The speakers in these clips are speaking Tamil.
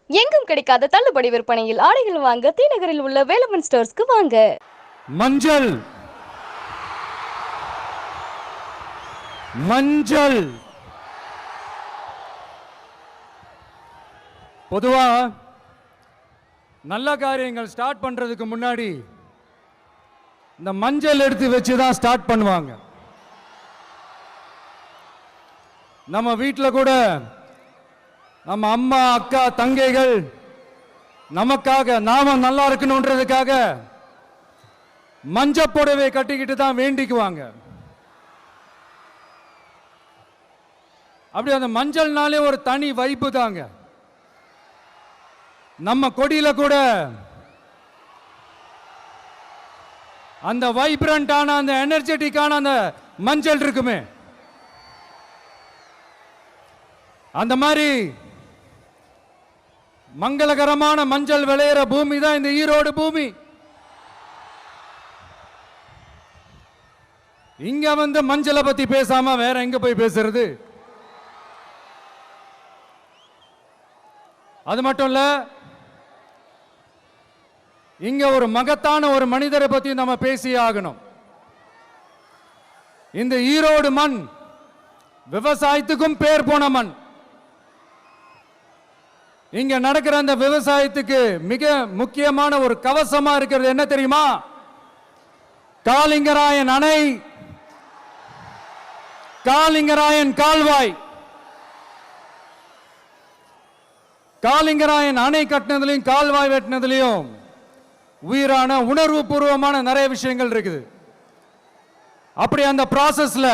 எங்கும் கிடைக்காத தள்ளுபடி விற்பனையில் ஆடைகள் வாங்க தீநகரில் உள்ள வேலவன் ஸ்டோர்ஸ்க்கு வாங்க. மஞ்சள் மஞ்சள் பொதுவா நல்ல காரியங்கள் ஸ்டார்ட் பண்றதுக்கு முன்னாடி இந்த மஞ்சள் எடுத்து வச்சு தான் ஸ்டார்ட் பண்ணுவாங்க. நம்ம வீட்டில் கூட நம்ம அம்மா அக்கா தங்கைகள் நமக்காக நாம நல்லா இருக்கணும்ன்றதுக்காக மஞ்சள் புடவை கட்டிக்கிட்டு தான் வேண்டிக்குவாங்க. அப்படி அந்த மஞ்சள்னாலே ஒரு தனி வைப்பு தாங்க. நம்ம கொடியில கூட அந்த வைப்ரண்டான அந்த எனர்ஜெட்டிக்கான அந்த மஞ்சள் இருக்குமே, அந்த மாதிரி மங்களகரமான மஞ்சள் விளையிற பூமி தான் இந்த ஈரோடு பூமி. இங்க வந்து மஞ்சளை பத்தி பேசாம வேற எங்க போய் பேசுறது? அது மட்டும் இல்ல, இங்க ஒரு மகத்தான ஒரு மனிதரை பத்தி நம்ம பேசி ஆகணும். இந்த ஈரோடு மண் விவசாயத்துக்கும் பேர் போன மண். இங்க நடக்கிற அந்த விவசாயத்துக்கு மிக முக்கியமான ஒரு கவசமா இருக்கிறது என்ன தெரியுமா? காலிங்கராயன் அணை, காலிங்கராயன் கால்வாய். காலிங்கராயன் அணை கட்டினதுலையும் கால்வாய் வெட்டினதுலையும் உயிரான உணர்வு பூர்வமான நிறைய விஷயங்கள் இருக்குது. அப்படி அந்த ப்ராசஸ்ல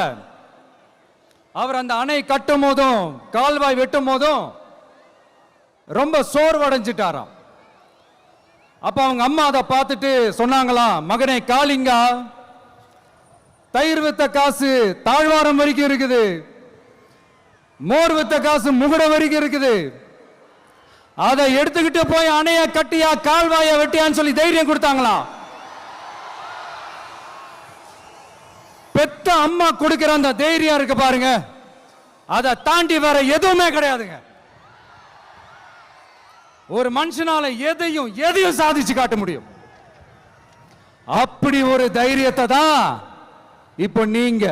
அவர் அந்த அணை கட்டும் போதும் கால்வாய் வெட்டும் போதும் ரொம்ப சோர்வடைஞ்சிட்டாராம். அப்ப அவங்க அம்மா அதை பார்த்துட்டு சொன்னாங்களாம், மகனே காளிங்கா, தயிர் வித்த காசு தாழ்வாரம் வரைக்கும் இருக்குது, மோர் வித்த காசு முகுட வரைக்கும் இருக்குது, அதை எடுத்துக்கிட்டு போய் அணைய கட்டியா கால்வாய வெட்டியான்னு சொல்லி தைரியம் கொடுத்தாங்களா? பெத்த அம்மா கொடுக்கிற அந்த தைரியம் இருக்கு பாருங்க, அதை தாண்டி வேற எதுவுமே கிடையாதுங்க. ஒரு மனுஷனால எதையும் சாதிச்சு காட்ட முடியும். அப்படி ஒரு தைரியத்தை தான் இப்போ நீங்க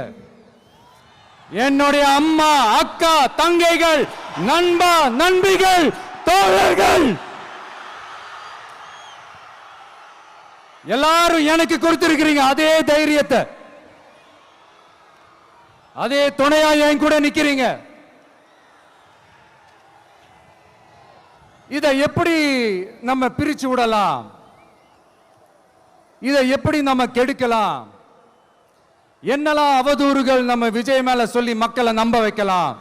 என்னுடைய அம்மா அக்கா தங்கைகள் நண்பா நண்பிகள் தோழர்கள் எல்லாரும் எனக்கு கொடுத்திருக்கிறீங்க. அதே தைரியத்தை, அதே துணையா என் கூட நிக்கிறீங்க. இதை எப்படி நம்ம பிரிச்சு விடலாம்? இதை எப்படி நம்ம கெடுக்கலாம்? என்னெல்லாம் அவதூறுகள் நம்ம விஜய் மேல சொல்லி மக்களை நம்ப வைக்கலாம்?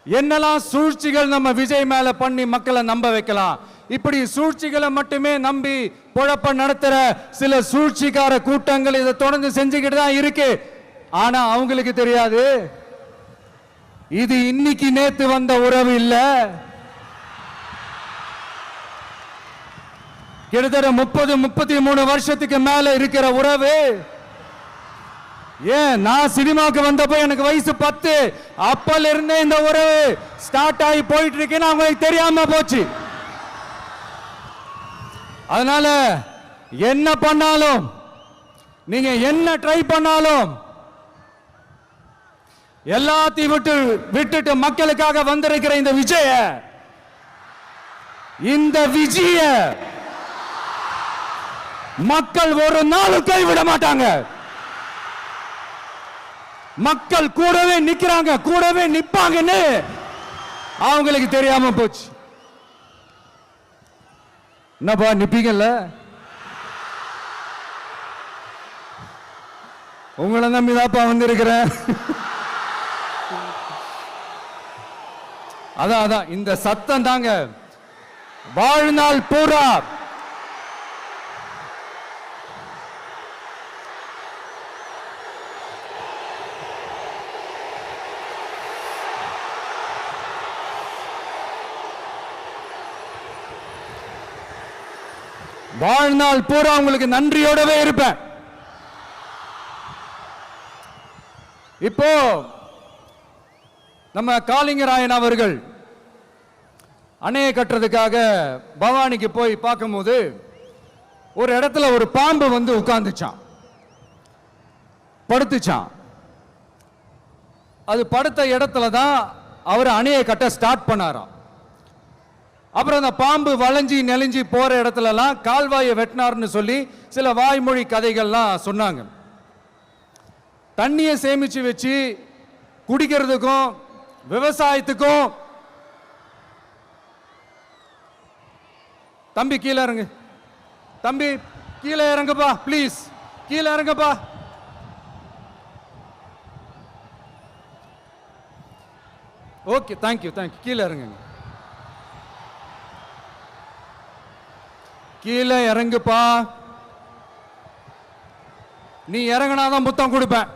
என்னெல்லாம் சூழ்ச்சிகள் நம்ம விஜய் மேல பண்ணி மக்களை நம்ப வைக்கலாம்? இப்படி சூழ்ச்சிகளை மட்டுமே நம்பி பொழப்ப நடத்துற சில சூழ்ச்சிக்கார கூட்டங்கள் இதை தொடர்ந்து செஞ்சுக்கிட்டு தான் இருக்கு. ஆனா அவங்களுக்கு தெரியாது, இது இன்னைக்கு நேத்து வந்த உறவு இல்ல. கிட்டத்தட்ட 30-33 வருஷத்துக்கு மேல இருக்கிற உறவு. ஏன் நான் சினிமாக்கு வந்தப்போ எனக்கு வயசு 10. அப்பல இருந்தே இந்த உறவு ஸ்டார்ட் ஆகி போயிட்டு இருக்குன்னு அவங்களுக்கு தெரியாம போச்சு. அதனால என்ன பண்ணாலும், நீங்க என்ன ட்ரை பண்ணாலும், எல்லாத்தையும் விட்டுட்டு மக்களுக்காக வந்திருக்கிற இந்த விஜய மக்கள் ஒரு நாளும் கைவிட மாட்டாங்க. மக்கள் கூடவே நிக்கிறாங்க, கூடவே நிப்பாங்கன்னு அவங்களுக்கு தெரியாம போச்சு. என்னப்பா நிப்பீங்கல்ல? உங்களை நம்பிதாப்பா வந்திருக்கிறேன். அதான் இந்த சத்தம் தாங்க வாழ்நாள் பூரா வாழ்நாள் பூரா உங்களுக்கு நன்றியோடவே இருப்பேன். இப்போ நம்ம காளிங்கராயன் அவர்கள் அணையை கட்டுறதுக்காக பவானிக்கு போய் பார்க்கும்போது ஒரு இடத்துல ஒரு பாம்பு வந்து உட்கார்ந்துச்சான், படுத்துச்சான். அது படுத்த இடத்துல தான் அவர் அணையை கட்ட ஸ்டார்ட் பண்ணாராம். அப்புறம் அந்த பாம்பு வளைஞ்சி நெளிஞ்சி போற இடத்துலலாம் கால்வாயை வெட்டினார்னு சொல்லி சில வாய்மொழி கதைகள்லாம் சொன்னாங்க. தண்ணியை சேமிச்சு வச்சு குடிக்கிறதுக்கும் விவசாயத்துக்கும். தம்பி கீழே இறங்கு, தம்பி கீழே இறங்குப்பா, ப்ளீஸ் கீழே இறங்குப்பா. Okay, thank you thank you. கீழே இறங்குங்க, கீழே இறங்குப்பா. நீ இறங்கினாதான் முத்தம் கொடுப்பேன்.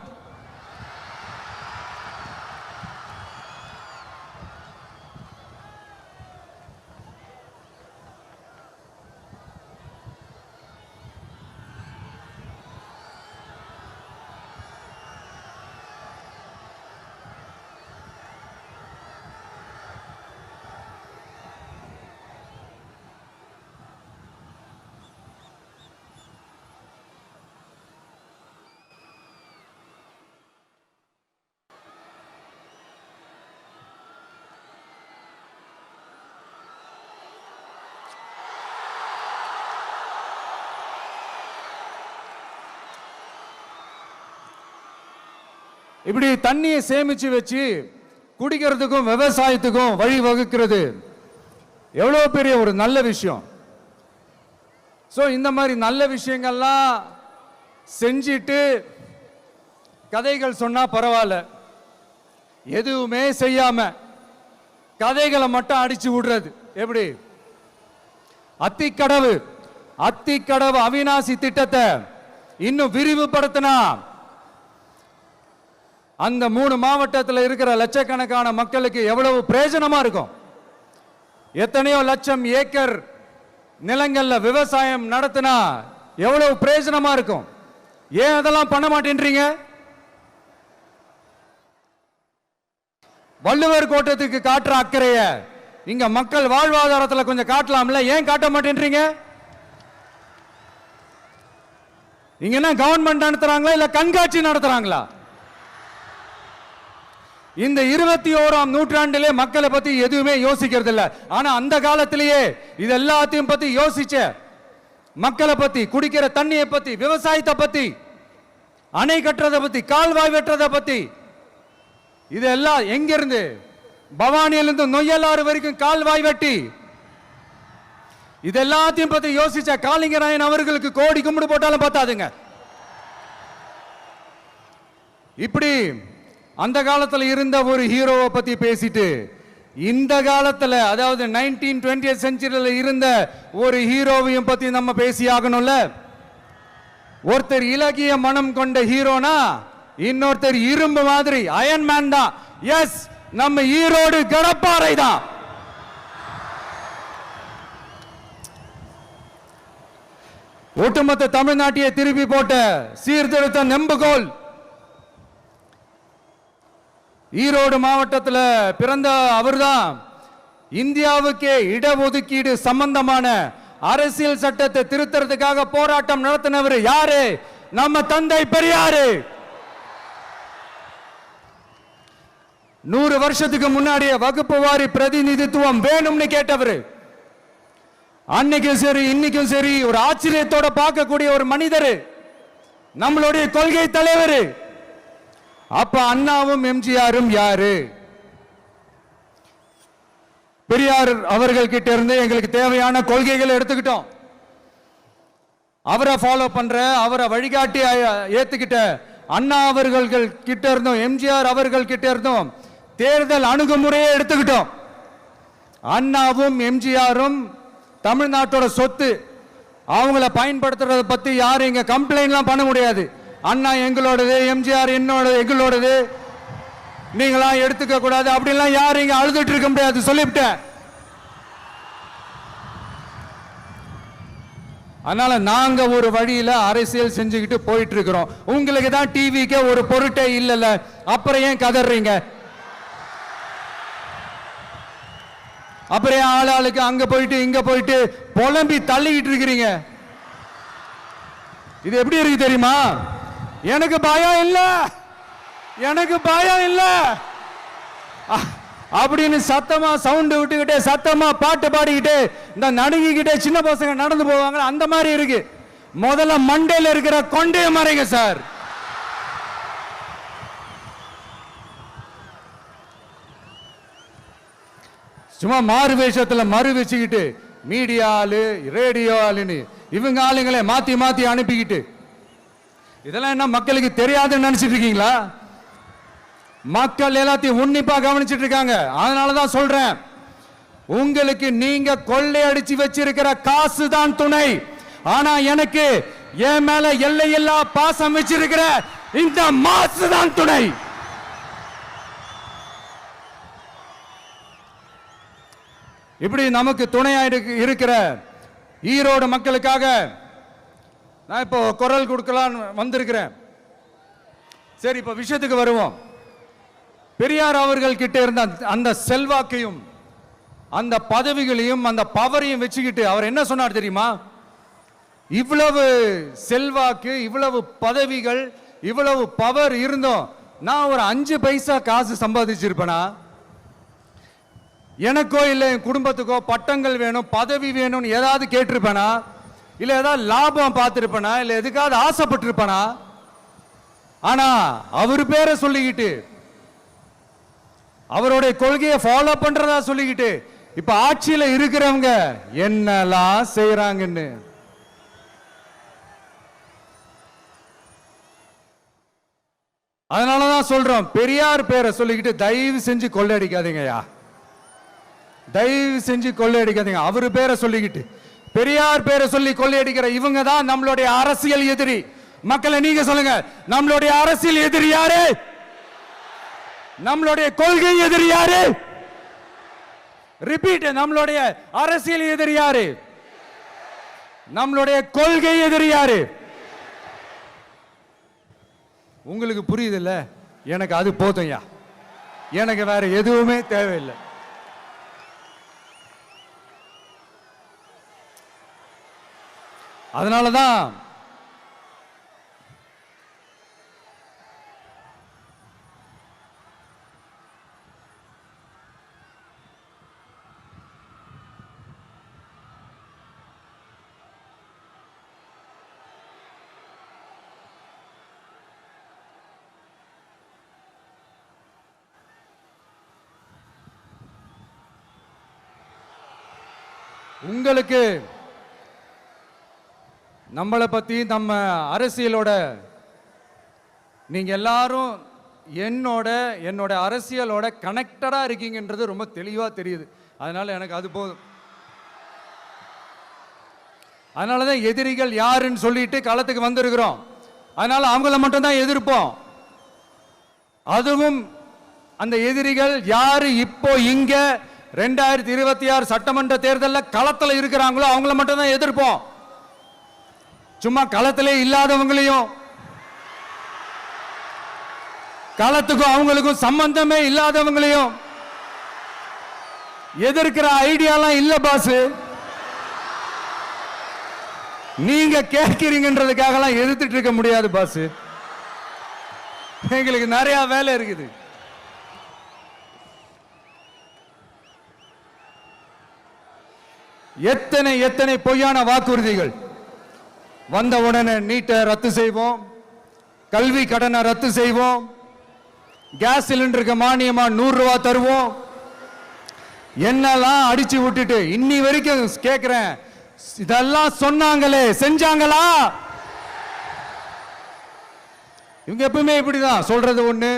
இப்படி தண்ணியை சேமிச்சு வச்சு குடிக்கிறதுக்கும் விவசாயத்துக்கும் வழி வகுக்கிறது எவ்வளவு பெரிய ஒரு நல்ல விஷயம். சோ இந்த மாதிரி நல்ல விஷயங்கள்லாம் செஞ்சிட்டு கதைகள் சொன்னா பரவாயில்ல, எதுவுமே செய்யாம கதைகளை மட்டும் அடிச்சு விடுறது எப்படி? அத்திக்கடவு அவிநாசி திட்டத்தை இன்னும் விரிவுபடுத்தினா அந்த 3 மாவட்டத்தில் இருக்கிற லட்சக்கணக்கான மக்களுக்கு எவ்வளவு பிரயோஜனமா இருக்கும். எத்தனையோ லட்சம் ஏக்கர் நிலங்கள்ல விவசாயம் நடத்தினா எவ்வளவு பிரயோஜனமா இருக்கும். ஏன் அதெல்லாம் பண்ண மாட்டேன்றீங்க? வள்ளுவர் கோட்டத்துக்கு காட்டுற அக்கறைய இங்க மக்கள் வாழ்வாதாரத்தில் கொஞ்சம் காட்டலாம்ல, ஏன் காட்ட மாட்டேன்றீங்க? இங்க என்ன கவர்மெண்ட் நடத்துறாங்களா இல்ல கண்காட்சி நடத்துறாங்களா? இந்த 21ஆம் நூற்றாண்டிலே மக்களை பத்தி எதுவுமே யோசிக்கிறது இல்ல. ஆனா அந்த காலத்திலேயே இது எல்லாத்தையும் பத்தி யோசிச்ச, மக்களை பத்தி, குடிக்கிற தண்ணியை பத்தி, விவசாயத்தை பத்தி, அணை கட்டுறதை பத்தி, கால்வாய் வெட்டுறதை பத்தி, இதெல்லாம் எங்கிருந்து? பவானியிலிருந்து நொய்யலாறு வரைக்கும் கால்வாய் வெட்டி இது எல்லாத்தையும் பத்தி யோசிச்ச காளிங்கராயன் அவர்களுக்கு கோடி கும்பிடு போட்டாலும் பார்த்தாதுங்க. இப்படி அந்த காலத்துல இருந்த ஒரு ஹீரோவை பத்தி பேசிட்டு இந்த காலத்துல, அதாவது 1920th செஞ்சுரியில இருந்த ஒரு ஹீரோவையும் பத்தி நம்ம பேசி ஆகணும்ல. ஒருத்தர் இலகிய மனம் கொண்ட ஹீரோனா இன்னொருத்தர் இரும்பு மாதிரி அயன் மேன் தான். எஸ், நம்ம ஈரோடு கடப்பாறை தான். ஒட்டுமொத்த தமிழ்நாட்டையே திருப்பி போட்ட சீர்திருத்த நெம்புகோல். ஈரோடு மாவட்டத்தில் பிறந்த அவர்தான் இந்தியாவுக்கே இடஒதுக்கீடு சம்பந்தமான அரசியல் சட்டத்தை திருத்தறதுக்காக போராட்டம் நடத்தினவர் யாரு? நம்ம தந்தை பெரியாரு. 100 வருஷத்துக்கு முன்னாடியே வகுப்பு வாரி பிரதிநிதித்துவம் வேணும்னு கேட்டவர். அன்னைக்கும் சரி இன்னைக்கும் சரி ஒரு ஆச்சரியத்தோட பார்க்கக்கூடிய ஒரு மனிதர், நம்மளுடைய கொள்கை தலைவர். அப்ப அண்ணாவும் எம்ஜிஆரும் யாரு? பெரியார் அவர்கள் கிட்ட இருந்து எங்களுக்கு தேவையான கொள்கைகளை எடுத்துக்கிட்டோம். அவரை ஃபாலோ பண்ற, அவரை வழிகாட்டி ஏத்துக்கிட்ட அண்ணா அவர்கள் கிட்ட இருந்தோம், எம்ஜிஆர் அவர்கள் கிட்ட இருந்தோம் தேர்தல் அணுகுமுறையை எடுத்துக்கிட்டோம். அண்ணாவும் எம்ஜிஆரும் தமிழ்நாட்டோட சொத்து. அவங்கள பயன்படுத்துறத பத்தி யாரும் இங்க கம்ப்ளைண்ட்லாம் பண்ண முடியாது. அண்ணா எங்களோடது, எம்ஜிஆர் எங்களோடது, நீங்களா எடுத்துக்க கூடாது அப்படிலாம் யாரும் இங்க அழுதுட்டு இருக்க முடியாது, சொல்லிவிட்டேன். அதனால நாங்க ஒரு வழியில அரசியல் செஞ்சுக்கிட்டு போயிட்டு இருக்கிறோம். உங்களுக்கு தான் டிவிக்கு ஒரு பொருட்டே இல்லைல்ல, அப்புறம் ஏன் கதறீங்க? அப்புறம் ஆளாளுக்கு அங்க போயிட்டு இங்க போயிட்டு புலம்பி தள்ளிக்கிட்டு இருக்கிறீங்க. இது எப்படி இருக்கு தெரியுமா? எனக்கு பயம் இல்ல, எனக்கு பயம் இல்ல அப்படின்னு சத்தமா சவுண்ட் விட்டுக்கிட்டே சத்தமா பாட்டு பாடிக்கிட்டு இந்த நடுங்கிக்கிட்டே சின்ன பசங்க நடந்து போவாங்க. அந்த மாதிரி இருக்கு. முதல்ல மண்டையில இருக்கிற கொண்டைய மறைங்க சார். சும்மா மாறு வேஷத்துல மறு வச்சுக்கிட்டு மீடியா ஆளு ரேடியோ ஆளுன்னு இவங்க ஆளுங்களை மாத்தி மாத்தி அனுப்பிக்கிட்டு இதெல்லாம் என்ன மக்களுக்கு தெரியாதுன்னு நினைச்சிட்டு இருக்கீங்களா? மக்கள் எல்லாத்தையும் உன்னிப்பா கவனிச்சிட்டு இருக்காங்க. அதனாலதான் சொல்றேன், உங்களுக்கு நீங்க கொள்ளையடிச்சு வச்சிருக்கிற காசு தான் துணை. ஆனா எனக்கு என் மேல எல்லையில்லா பாசம் வச்சிருக்கிற இந்த மாசு தான் துணை. இப்படி நமக்கு துணையா இருக்கிற ஈரோடு மக்களுக்காக நான் இப்போ குரல் கொடுக்கலான்னு வந்திருக்கிறேன். சரி, இப்ப விஷயத்துக்கு வருவோம். பெரியார் அவர்கள் கிட்ட இருந்த அந்த செல்வாக்கையும் அந்த பதவிகளையும் அந்த பவரையும் வச்சுக்கிட்டு அவர் என்ன சொன்னார் தெரியுமா? இவ்வளவு செல்வாக்கு, இவ்வளவு பதவிகள், இவ்வளவு பவர் இருந்தோம் நான் ஒரு 5 பைசா காசு சம்பாதிச்சிருப்பேனா? எனக்கோ இல்லை என் குடும்பத்துக்கோ பட்டங்கள் வேணும், பதவி வேணும்னு ஏதாவது கேட்டிருப்பேனா? இல்லை ஏதாவது லாபம் பார்த்திருப்பேனா? இல்லை எதுக்காவது ஆசைப்பட்டிருப்பேனா? ஆனா அவர் பேரை சொல்லிக்கிட்டு அவருடைய கொள்கையை ஃபாலோ பண்றதா சொல்லிக்கிட்டு இப்ப ஆட்சியில இருக்கிறவங்க என்னெல்லாம் செய்யறாங்கன்னு அதனாலதான் சொல்றோம், பெரியார் பேரை சொல்லிக்கிட்டு தயவு செஞ்சு கொள்ளையடிக்காதீங்கயா, தயவு செஞ்சு கொள்ளையடிக்காதீங்க. அவரு பேரை சொல்லிக்கிட்டு பெரியார் பேரை சொல்லி கொள்ளையடிக்கிற இவங்க தான் நம்மளுடைய அரசியல் எதிரி. மக்களை நீங்க சொல்லுங்க, நம்மளுடைய அரசியல் எதிரி யாரு? நம்மளுடைய கொள்கை எதிரி யாரு? ரிப்பீட், நம்மளுடைய அரசியல் எதிரி யாரு? நம்மளுடைய கொள்கை எதிரி யாரு? உங்களுக்கு புரியுது இல்ல? எனக்கு அது போதும்யா, எனக்கு வேற எதுவுமே தேவையில்லை. அதனாலதான் உங்களுக்கு நம்மளை பத்தி நம்ம அரசியலோட நீங்க எல்லாரும் என்னோட அரசியலோட கனெக்டடா இருக்கீங்கன்றது ரொம்ப தெளிவா தெரியுது. அதனால எனக்கு அது போதும். அதனாலதான் எதிரிகள் யாருன்னு சொல்லிட்டு களத்துக்கு வந்திருக்கிறோம். அதனால அவங்கள மட்டும் தான் எதிர்ப்போம். அதுவும் அந்த எதிரிகள் யாரு இப்போ இங்க 2026 சட்டமன்ற தேர்தலில் களத்துல இருக்கிறாங்களோ அவங்கள மட்டும் தான் எதிர்ப்போம். சும்மா களத்திலே இல்லாதவங்களையும், களத்துக்கும் அவங்களுக்கும் சம்பந்தமே இல்லாதவங்களையும் எதிர்க்கிற ஐடியாலாம் இல்ல பாஸ். நீங்க கேட்கிறீங்கன்றதுக்காகலாம் எதிர்த்துட்டு இருக்க முடியாது பாஸ். எங்களுக்கு நிறைய வேலை இருக்குது. எத்தனை எத்தனை பொய்யான வாக்குறுதிகள். வந்த உடனே நீட்டை ரத்து செய்வோம், கல்வி கடனை ரத்து செய்வோம், கேஸ் சிலிண்டருக்கு மானியமா 100 ரூபாய் தருவோம், என்னெல்லாம் அடிச்சு விட்டுட்டு இன்னி வரைக்கும் கேட்கிறேன், இதெல்லாம் சொன்னாங்களே செஞ்சாங்களா? இவங்க எப்பவுமே இப்படிதான், சொல்றது ஒண்ணு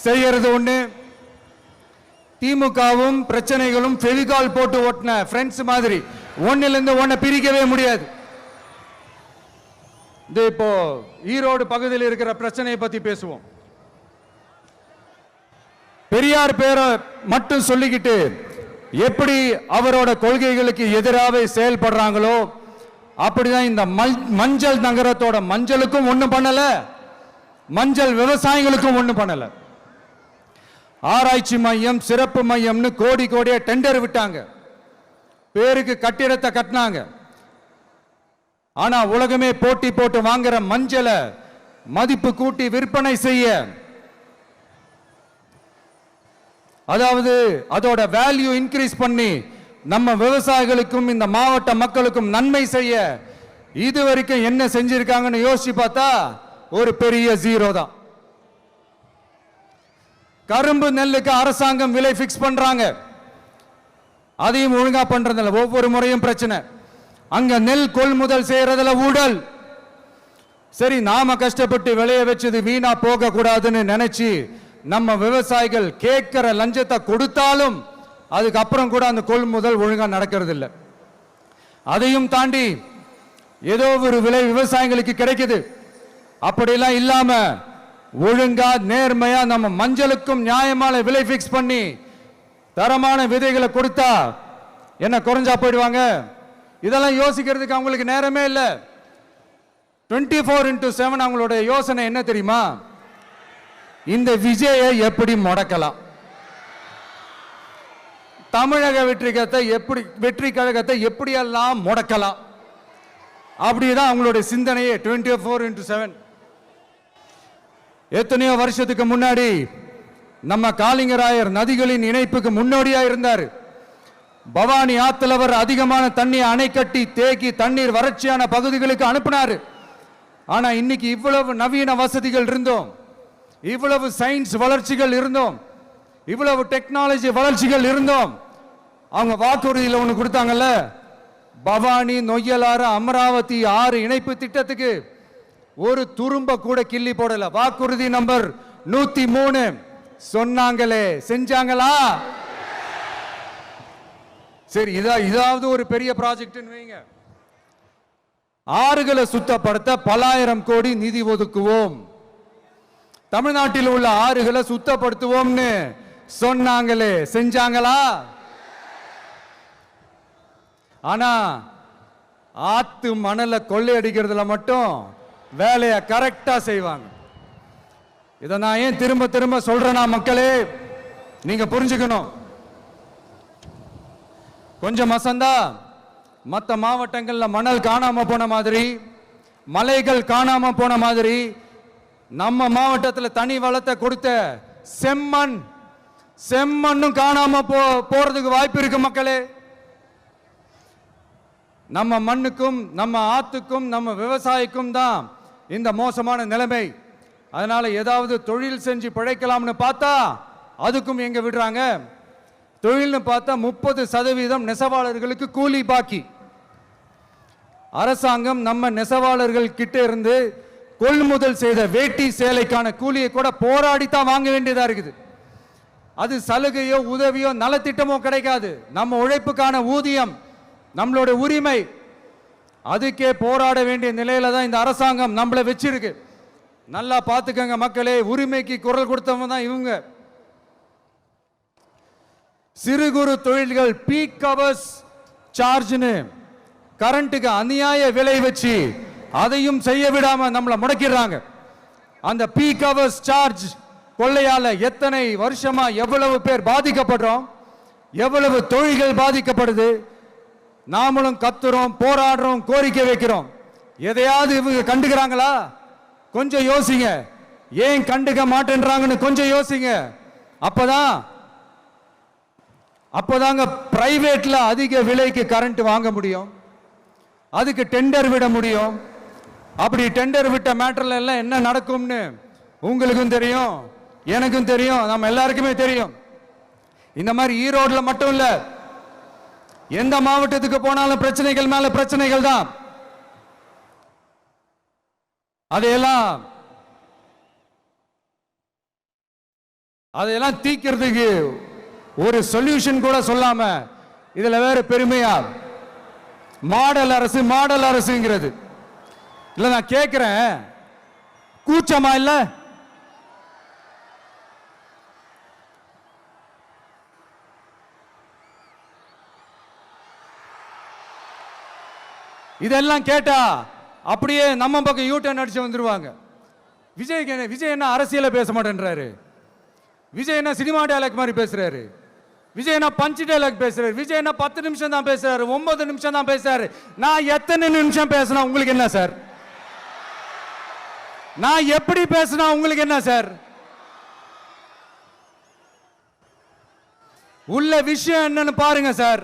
செய்யறது ஒண்ணு. திமுகவும் பிரச்சனைகளும் ஃபெவிகால் போட்டு ஓட்டின ஃப்ரெண்ட்ஸ் மாதிரி ஒன்னிலிருந்து ஒன்னை பிரிக்கவே முடியாது. இப்போ ஈரோடு பகுதியில் இருக்கிற பிரச்சனையை பத்தி பேசுவோம். பெரியார் பேரை மட்டும் சொல்லிக்கிட்டு எப்படி அவரோட கொள்கைகளுக்கு எதிராக செயல்படுறாங்களோ அப்படிதான் இந்த மஞ்சள் நகரத்தோட மஞ்சளுக்கும் ஒண்ணும் பண்ணல, மஞ்சள் விவசாயிகளுக்கும் ஒண்ணும் பண்ணல. ஆராய்ச்சி மையம், சிறப்பு மையம்னு கோடி கோடியா டெண்டர் விட்டாங்க. பேருக்கு கட்டிடத்தை கட்டினாங்க. ஆனா உலகமே போட்டி போட்டு வாங்குற மஞ்சளை மதிப்பு கூட்டி விற்பனை செய்ய, அதாவது அதோட வேல்யூ இன்க்ரீஸ் பண்ணி நம்ம விவசாயிகளுக்கும் இந்த மாவட்ட மக்களுக்கும் நன்மை செய்ய இதுவரைக்கும் என்ன செஞ்சிருக்காங்கன்னு யோசிச்சு பார்த்தா ஒரு பெரிய ஜீரோ தான். கரும்பு நெல்லுக்கு அரசாங்கம் விலை பிக்ஸ் பண்றாங்க, அதையும் ஒழுங்கா பண்றதில்ல. ஒவ்வொரு முறையும் பிரச்சனை. அங்க நெல் கொள்முதல் செய்யறதுல ஊழல். சரி, நாம கஷ்டப்பட்டு விளைய வச்சது வீணா போக கூடாதுன்னு நினைச்சு நம்ம விவசாயிகள் கேட்கிற லஞ்சத்தை கொடுத்தாலும் அதுக்கப்புறம் கூட அந்த கொள்முதல் ஒழுங்கா நடக்கிறது இல்லை. அதையும் தாண்டி ஏதோ ஒரு விலை விவசாயிகளுக்கு கிடைக்குது. அப்படிலாம் இல்லாம ஒழுங்கா நேர்மையா நம்ம மஞ்சளுக்கும் நியாயமான விலை பிக்ஸ் பண்ணி தரமான விதைகளை கொடுத்தா என்ன குறைஞ்சா போயிடுவாங்க? இதெல்லாம் யோசிக்கிறதுக்கு அவங்களுக்கு நேரமே இல்லை. 24/7 அவங்களோட யோசனை என்ன தெரியுமா? இந்த விஜயை எப்படி முடக்கலாம், தமிழக வெற்றி கழகத்தை எப்படியெல்லாம் முடக்கலாம், அப்படிதான் அவங்களுடைய சிந்தனையே 24/7. எத்தனையோ வருஷத்துக்கு முன்னாடி நம்ம காளிங்கராயர் நதிகளின் இணைப்புக்கு முன்னோடியா இருந்தார். பவானி ஆத்துல வர அதிகமான தண்ணி அணை கட்டி தேக்கி தண்ணீர் வறட்சியான பகுதிகளுக்கு அனுப்பினாரு. ஆனா இன்னைக்கு இவ்வளவு நவீன வசதிகள் இருந்தோம், இவ்வளவு சயின்ஸ் வளர்ச்சிகள் இருந்தோம், இவ்வளவு டெக்னாலஜி வளர்ச்சிகள் இருந்தோம், அவங்க வாக்குறுதியில் ஒன்று கொடுத்தாங்கல்ல, பவானி நொய்யலாறு அமராவதி 6 இணைப்பு திட்டத்துக்கு ஒரு துரும்ப கூட கிள்ளி போடல. வாக்குறுதி நம்பர் 103 சொன்னாங்களே, செஞ்சாங்களா? சரி, இதாவது ஒரு பெரிய ப்ராஜெக்ட் வைங்க. ஆறுகளை சுத்தப்படுத்த பல ஆயிரம் கோடி நிதி ஒதுக்குவோம், தமிழ்நாட்டில் உள்ள ஆறுகளை சுத்தப்படுத்துவோம்னு சொன்னாங்களே, செஞ்சாங்களா? ஆனா ஆத்து மணலை கொள்ளையடிக்கிறதுல மட்டும் வேலையை கரெக்டா செய்வாங்க. இதை நான் ஏன் திரும்ப திரும்ப சொல்றேன்னா, மக்களே நீங்க புரிஞ்சுக்கணும். கொஞ்சம் மசந்தா மற்ற மாவட்டங்கள்ல மணல் காணாம போன மாதிரி, மலைகள் காணாம போன மாதிரி, நம்ம மாவட்டத்தில் தனி வளத்தை கொடுத்த செம்மண்ணும் காணாம போறதுக்கு வாய்ப்பு இருக்கு மக்களே. நம்ம மண்ணுக்கும் நம்ம ஆத்துக்கும் நம்ம விவசாயிக்கும் தான் இந்த மோசமான நிலைமை. அதனால ஏதாவது தொழில் செஞ்சு பிழைக்கலாம்னு பார்த்தா அதுக்கும் எங்க விடுறாங்க? தொழில்னு பார்த்தா 30% நெசவாளர்களுக்கு கூலி பாக்கி. அரசாங்கம் நம்ம நெசவாளர்கள் கிட்ட இருந்து கொள்முதல் செய்த வேட்டி சேலைக்கான கூலியை கூட போராடித்தான் வாங்க வேண்டியதா இருக்குது. அது சலுகையோ உதவியோ நலத்திட்டமோ கிடைக்காது. நம்ம உழைப்புக்கான ஊதியம், நம்மளோட உரிமை, அதுக்கே போராட வேண்டிய நிலையில தான் இந்த அரசாங்கம் நம்மளை வச்சிருக்கு. நல்லா பார்த்துக்கங்க மக்களே, உரிமைக்கு குரல் கொடுத்தவங்க தான் இவங்க. சிறு குறு தொழில்கள் பீக் ஹவர்ஸ் சார்ஜ்னு கரண்ட்டுக்கு அநியாய விலை வச்சு அதையும் செய்ய விடாம நம்மளை முடக்கிடுறாங்க. அந்த பீக் ஹவர்ஸ் சார்ஜ் கொள்ளையால எத்தனை வருஷமா எவ்வளவு பேர் பாதிக்கப்படுறோம், எவ்வளவு தொழில்கள் பாதிக்கப்படுது. நாமளும் கத்துறோம், போராடுறோம், கோரிக்கை வைக்கிறோம். எதையாவது இவங்க கண்டுக்கிறாங்களா? கொஞ்சம் யோசிங்க. ஏன் கண்டுக்க மாட்டேன்றாங்கன்னு கொஞ்சம் யோசிங்க. அப்பதாங்க பிரைவேட்ல அதிக விலைக்கு கரண்ட் வாங்க முடியும், அதுக்கு டெண்டர் விட முடியும். அப்படி டெண்டர் விட்ட மேட்டர்ல எல்லாம் என்ன நடக்கும்னு உங்களுக்கும் தெரியும், எனக்கும் தெரியும், நம்ம எல்லாருக்குமே தெரியும். இந்த மாதிரி ஈரோடுல மட்டும் இல்ல, எந்த மாவட்டத்துக்கு போனாலும் பிரச்சனைகள் மேல பிரச்சனைகள் தான். அதையெல்லாம் தீக்கிறதுக்கு ஒரு சொல்யூஷன் கூட சொல்லாம இதுல வேற பெருமையா மாடல் அரசுங்கிறது இல்ல. நான் கேட்கிறேன், கூச்சமா இல்ல? இதெல்லாம் கேட்டா அப்படியே நம்ம பக்கம் யூ டர்ன் அடிச்சு வந்துருவாங்க. விஜய் என்ன அரசியல பேச மாட்டேன்றாரு? விஜய் என்ன சினிமா டயலாக் மாதிரி பேசுறாரு, விஜய் என்ன பஞ்ச் டயலாக் பேசுறாரு, விஜய் என்ன 10 நிமிஷம் தான் பேசுறாரு, 9 நிமிஷம் தான் பேசுறாரு. நான் எத்தனை நிமிஷம் பேசினா உங்களுக்கு என்ன சார்? நான் எப்படி பேசினா உங்களுக்கு என்ன சார்? உள்ள விஷயம் என்னன்னு பாருங்க சார்.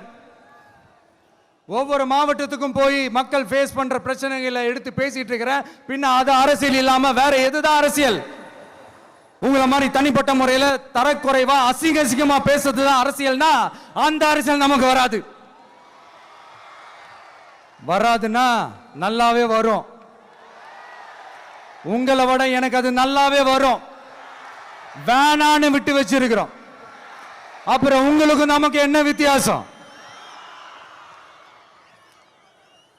ஒவ்வொரு மாவட்டத்துக்கும் போய் மக்கள் ஃபேஸ் பண்ற பிரச்சனைகளை எடுத்து பேசிட்டு இருக்கிறேன். பின்ன அது அரசியல் இல்லாம வேற எதுதான் அரசியல்? உங்களை மாதிரி தனிப்பட்ட முறையில் தரக்குறைவா அசிங்கமா பேசுறதுதான் அரசியல்னா அந்த அரசியல் நமக்கு வராது. வராதுன்னா நல்லாவே வரும். உங்களை விட எனக்கு அது நல்லாவே வரும். வேணான்னு விட்டு வச்சிருக்கிறோம். அப்புறம் உங்களுக்கு நமக்கு என்ன வித்தியாசம்?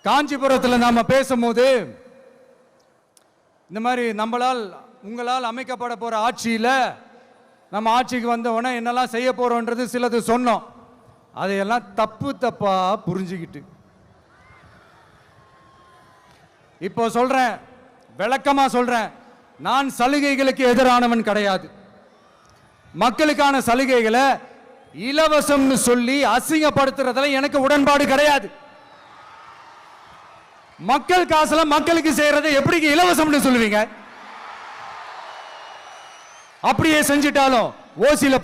காஞ்சிபுரத்தில் நாம பேசும்போது இந்த மாதிரி உங்களால் அமைக்கப்பட போற ஆட்சியில நம்ம ஆட்சிக்கு வந்த உடனே என்னெல்லாம் செய்ய போறோம்ன்றது சிலது சொன்னோம். அதையெல்லாம் தப்பா புரிஞ்சுக்கிட்டு இப்போ சொல்றேன், விளக்கமா சொல்றேன். நான் சலுகைகளுக்கு எதிரானவன் கிடையாது. மக்களுக்கான சலுகைகளை இலவசம்னு சொல்லி அசிங்கப்படுத்துறதுல எனக்கு உடன்பாடு கிடையாது. மக்கள் காசுல மக்களுக்கு செய்யறதை எப்படி இலவசம்னு சொல்லுவீங்க? அப்படியே செஞ்சிட்டாலும் ஓசில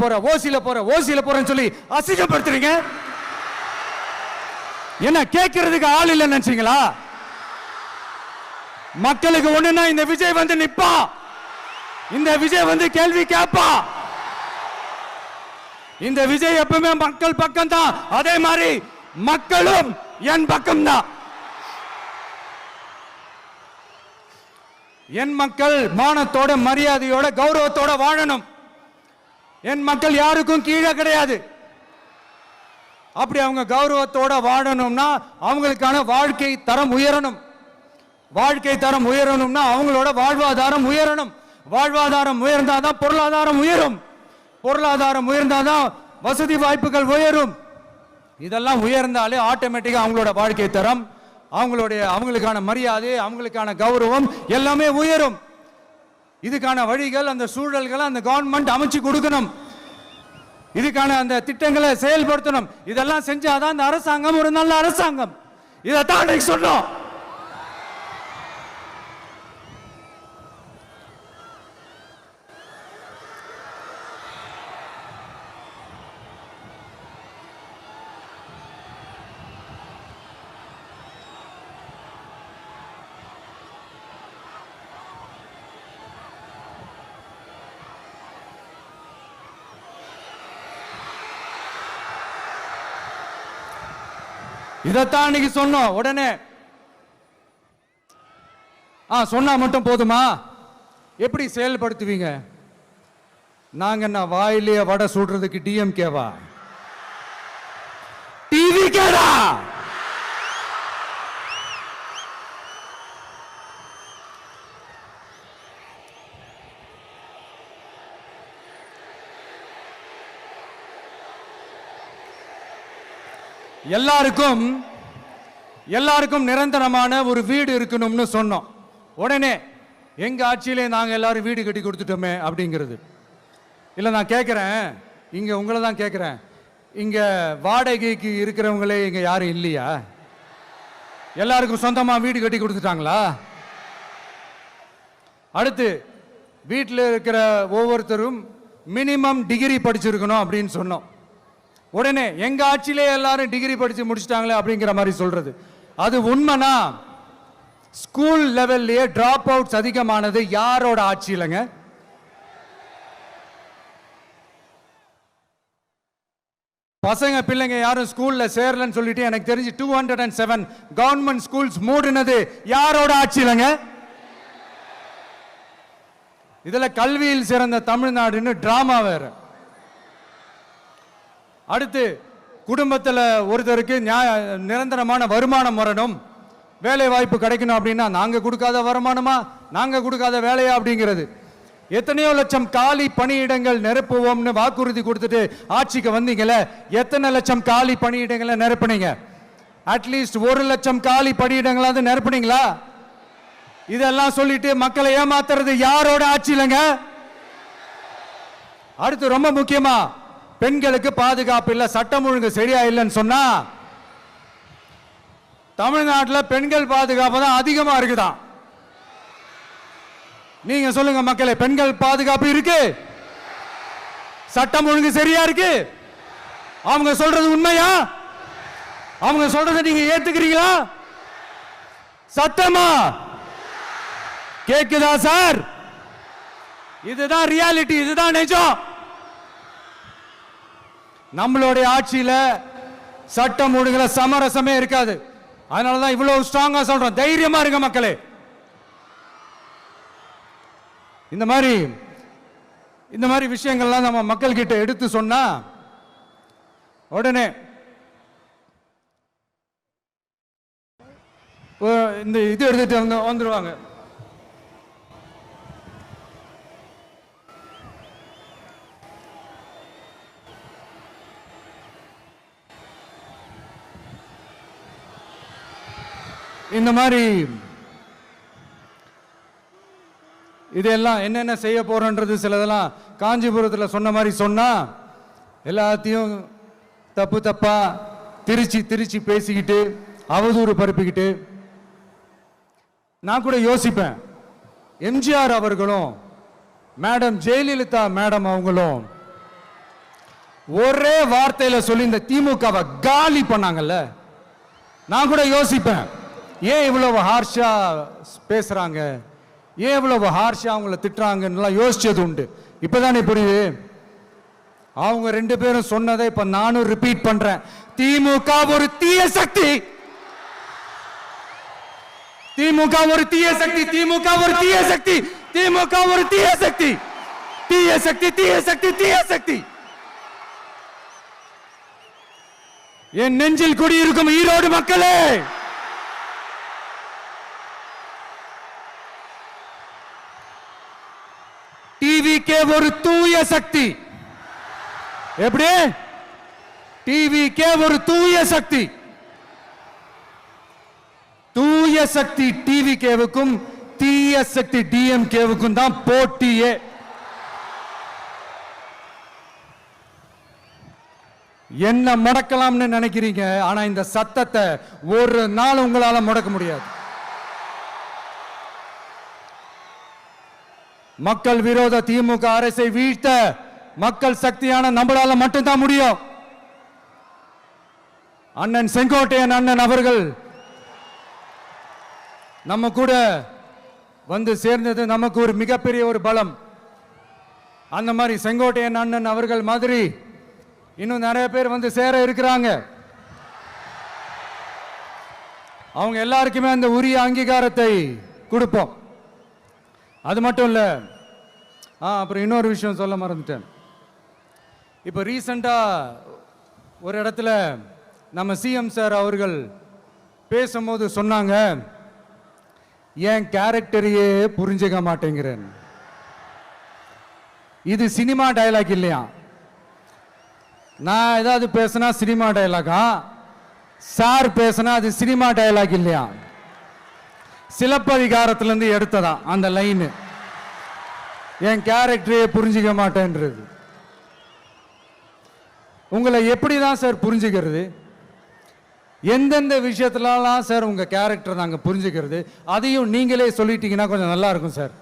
போறேன்னு சொல்லி அசிங்கப்படுத்துறீங்க. என்ன கேட்கறதுக்கு ஆள் இல்லைன்னு நினைச்சீங்களா? மக்களுக்கு ஒண்ணுன்னா இந்த விஜய் வந்து நிப்பா, இந்த விஜய் வந்து கேள்வி கேட்பா. இந்த விஜய் எப்பவுமே மக்கள் பக்கம் தான். அதே மாதிரி மக்களும் என் பக்கம் தான். என் மக்கள் மானத்தோட மரியாதையோட கௌரவத்தோட வாழணும். என் மக்கள் யாருக்கும் கீழே கிடையாது. அப்படி அவங்க கௌரவத்தோட வாழணும்னா அவங்களுக்கான வாழ்க்கை தரம் உயரணும். வாழ்க்கை தரம் உயரணும்னா அவங்களோட வாழ்வாதாரம் உயரணும். வாழ்வாதாரம் உயர்ந்தாதான் பொருளாதாரம் உயரும். பொருளாதாரம் உயர்ந்தாதான் வசதி வாய்ப்புகள் உயரும். இதெல்லாம் உயர்ந்தாலே ஆட்டோமேட்டிக்கா அவங்களோட வாழ்க்கை தரம், அவங்களுக்கான மரியாதை, அவங்களுக்கான கௌரவம் எல்லாமே உயரும். இதுக்கான வழிகள், அந்த சூழல்களை அந்த கவர்மெண்ட் அமைச்சு கொடுக்கணும். இதுக்கான அந்த திட்டங்களை செயல்படுத்தணும். இதெல்லாம் செஞ்சாதான் அந்த அரசாங்கம் ஒரு நல்ல அரசாங்கம். இதைத்தான் சொன்னோம். இதைத்தான் இன்னைக்கு சொன்னோம். உடனே சொன்னா மட்டும் போதுமா? எப்படி செயல்படுத்துவீங்க? நாங்க என்ன வாயிலேயே வடை சுடுறதுக்கு டிஎம்கேவா? டிவிகேடா? எல்லாருக்கும் நிரந்தரமான ஒரு வீடு இருக்கணும்னு சொன்னோம். உடனே எங்க ஆட்சியிலே நாங்க எல்லாரும் வீடு கட்டி கொடுத்துட்டோமே அப்படிங்கிறது இல்ல. நான் கேட்கிறேன், இங்க உங்களை தான் கேட்கிறேன், இங்க வாடகைக்கு இருக்கிறவங்களே இங்க யாரும் இல்லையா? எல்லாருக்கும் சொந்தமா வீடு கட்டி கொடுத்துட்டாங்களா? அடுத்து வீட்டில் இருக்கிற ஒவ்வொருத்தரும் மினிமம் டிகிரி படிச்சிருக்கணும் அப்படின்னு சொன்னோம். உடனே எங்க ஆட்சியிலே எல்லாரும் டிகிரி படிச்சு முடிச்சிட்டாங்களே அப்படிங்கிற மாதிரி சொல்றது அது உண்மைனா? ஸ்கூல் லெவல்லையே டிராப் அவுட்ஸ் அதிகமானது யாரோட ஆட்சியிலங்க? பசங்க பிள்ளைங்க யாரும் ஸ்கூல்ல சேரலன்னு சொல்லிட்டு எனக்கு தெரிஞ்சு 207 கவர்மெண்ட் ஸ்கூல்ஸ் மூடினது யாரோட ஆட்சியிலங்க? இதுல கல்வியில் சிறந்த தமிழ்நாடுன்னு டிராமா வேற. அடுத்து குடும்பத்தில் ஒருத்தருக்கு நிரந்தரமான வருமானம் வரணும், வேலை வாய்ப்பு கிடைக்கணும் அப்படின்னா நாங்க கொடுக்காத வருமானமா, நாங்க கொடுக்காத வேலையா அப்படிங்கிறது. எத்தனையோ லட்சம் காலி பணியிடங்கள் நிரப்புவோம்னு வாக்குறுதி கொடுத்துட்டு ஆட்சிக்கு வந்தீங்களே, எத்தனை லட்சம் காலி பணியிடங்களை நிரப்புனீங்க? அட்லீஸ்ட் 1 லட்சம் காலி பணியிடங்களாவது நிரப்புனீங்களா? இதெல்லாம் சொல்லிட்டு மக்களை ஏமாத்துறது யாரோட ஆட்சியிலங்க? அடுத்து ரொம்ப முக்கியமா பெண்களுக்கு பாதுகாப்பு இல்ல, சட்டம் ஒழுங்கு சரியா இல்லைன்னு சொன்னா தமிழ்நாட்டில் பெண்கள் பாதுகாப்பு தான் அதிகமா இருக்குதான். நீங்க சொல்லுங்க மக்களே, பெண்கள் பாதுகாப்பு இருக்கு, சட்டம் ஒழுங்கு சரியா இருக்கு? அவங்க சொல்றது உண்மையா? அவங்க சொல்றதை நீங்க ஏத்துக்கிறீங்களா? சட்டமா கேக்குதா சார்? இதுதான் ரியாலிட்டி, இதுதான் நிஜம். நம்மளுடைய ஆட்சியில சட்டம் ஒழுங்குல சமரசமே இருக்காது. அதனாலதான் இவ்வளவு ஸ்ட்ராங்கா சொல்றோம், தைரியமா இருங்க மக்களே. இந்த மாதிரி விஷயங்கள்லாம் நம்ம மக்கள் கிட்ட எடுத்து சொன்னா உடனே இந்த இது எடுத்துட்டு வந்துருவாங்க. இந்த மாதிரி இதெல்லாம் என்னென்ன செய்ய போறோன்றது சிலதெல்லாம் காஞ்சிபுரத்தில் சொன்ன மாதிரி சொன்னா எல்லாத்தையும் தப்பா திருச்சி பேசிக்கிட்டு அவதூறு பரப்பிக்கிட்டு. நான் கூட யோசிப்பேன், எம்ஜிஆர் அவர்களும் மேடம் ஜெயலலிதா மேடம் அவங்களும் ஒரே வார்த்தையில சொல்லி இந்த திமுகவை காலி பண்ணாங்கல்ல. நான் கூட யோசிப்பேன், ஏன் இவ்வளவு ஹார்ஷா பேசுறாங்க, ஏன் இவ்வளவு ஹார்ஷா அவங்கள திட்டுறாங்கன்னு யோசிச்சது உண்டு. இப்பதானே புரியுது. அவங்க ரெண்டு பேரும் சொன்னதை இப்ப நானும் ரிப்பீட் பண்றேன். திமுக ஒரு தீய சக்தி, திமுக ஒரு தீய சக்தி, திமுக ஒரு தீய சக்தி, திமுக ஒரு தீய சக்தி, தீய சக்தி, தீய சக்தி, தீய சக்தி. என் நெஞ்சில் குடியிருக்கும் ஈரோடு மக்களே, டிவிகே ஒரு தூய சக்தி. எப்படி? டிவிகே ஒரு தூய சக்தி. தூய சக்தி டிவிகேவுக்கும் தீய சக்தி டிஎம்கேவுக்கும் தான் போட்டியே. என்ன முடக்கலாம்னு நினைக்கிறீங்க, ஆனா இந்த சத்தத்தை ஒரு நாள் உங்களால முடக்க முடியாது. மக்கள் விரோத திமுக அரசை வீழ்த்த மக்கள் சக்தியான நம்மளால மட்டும்தான் முடியும். அண்ணன் செங்கோட்டையன் அண்ணன் அவர்கள் நம்ம கூட வந்து சேர்ந்தது நமக்கு ஒரு மிகப்பெரிய ஒரு பலம். அந்த மாதிரி செங்கோட்டையன் அண்ணன் அவர்கள் மாதிரி இன்னும் நிறைய பேர் வந்து சேர இருக்கிறாங்க. அவங்க எல்லாருக்குமே அந்த உரிய அங்கீகாரத்தை கொடுப்போம். அது மட்டும் இல்ல, அப்புறம் இன்னொரு விஷயம் சொல்ல மறந்துட்டேன். இப்போ ரீசண்டா ஒரு இடத்துல நம்ம சிஎம் சார் அவர்கள் பேசும்போது சொன்னாங்க, என் கேரக்டரையே புரிஞ்சுக்க மாட்டேங்கிறேன். இது சினிமா டயலாக் இல்லையா? நான் ஏதாவது பேசினா சினிமா டயலாகா? சார் பேசினா அது சினிமா டயலாக் இல்லையா? சிலப்பதிகாரத்திலிருந்து எடுத்ததா அந்த லைன். என் கேரக்டரையே புரிஞ்சுக்க மாட்டேன்றது. உங்களை எப்படிதான் சார் புரிஞ்சுக்கிறது? எந்தெந்த விஷயத்துலலாம் சார் உங்க கேரக்டர் நாங்கள் புரிஞ்சுக்கிறது? அதையும் நீங்களே சொல்லிட்டீங்கன்னா கொஞ்சம் நல்லா இருக்கும் சார்.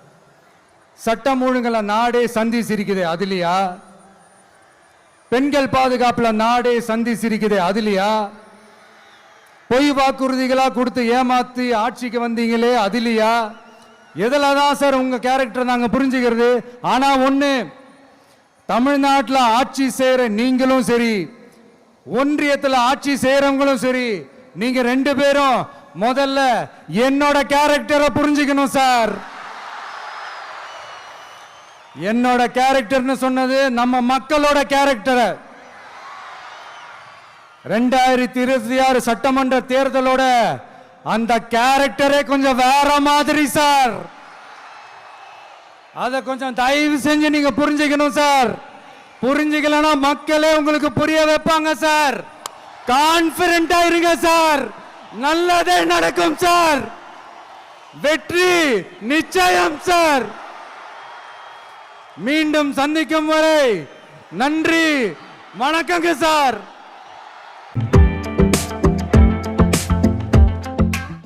சட்டம் ஒழுங்குல நாடே சந்தி சிரிக்குது, அதுலையா? பெண்கள் பாதுகாப்புல நாடே சந்தி சிரிக்குது, அதுலையா? பொய் வாக்குறுதிகளா கொடுத்து ஏமாத்தி ஆட்சிக்கு வந்தீங்களே, அதுலையா? எதுல தான் சார் உங்க கேரக்டர் நாங்க புரிஞ்சுக்கிறது? ஆனா ஒண்ணு, தமிழ்நாட்டில் ஆட்சி செய்யற நீங்களும் சரி, ஒன்றியத்தில் ஆட்சி செய்யறவங்களும் சரி, நீங்க ரெண்டு பேரும் முதல்ல என்னோட கேரக்டரை புரிஞ்சுக்கணும் சார். என்னோட கேரக்டர்னு சொன்னது நம்ம மக்களோட கேரக்டரை. 2026 சட்டமன்ற தேர்தலோட அந்த கேரக்டரே கொஞ்சம் வேற மாதிரி சார். அதை கொஞ்சம் தயவு செஞ்சு நீங்க புரிஞ்சுக்கணும் சார். புரிஞ்சுக்கலன்னா மக்களே உங்களுக்கு புரிய வைப்பாங்க சார். கான்பிடென்டா இருங்க சார், நல்லதே நடக்கும் சார், வெற்றி நிச்சயம் சார். மீண்டும் சந்திக்கும் வரை நன்றி, வணக்கங்க சார்.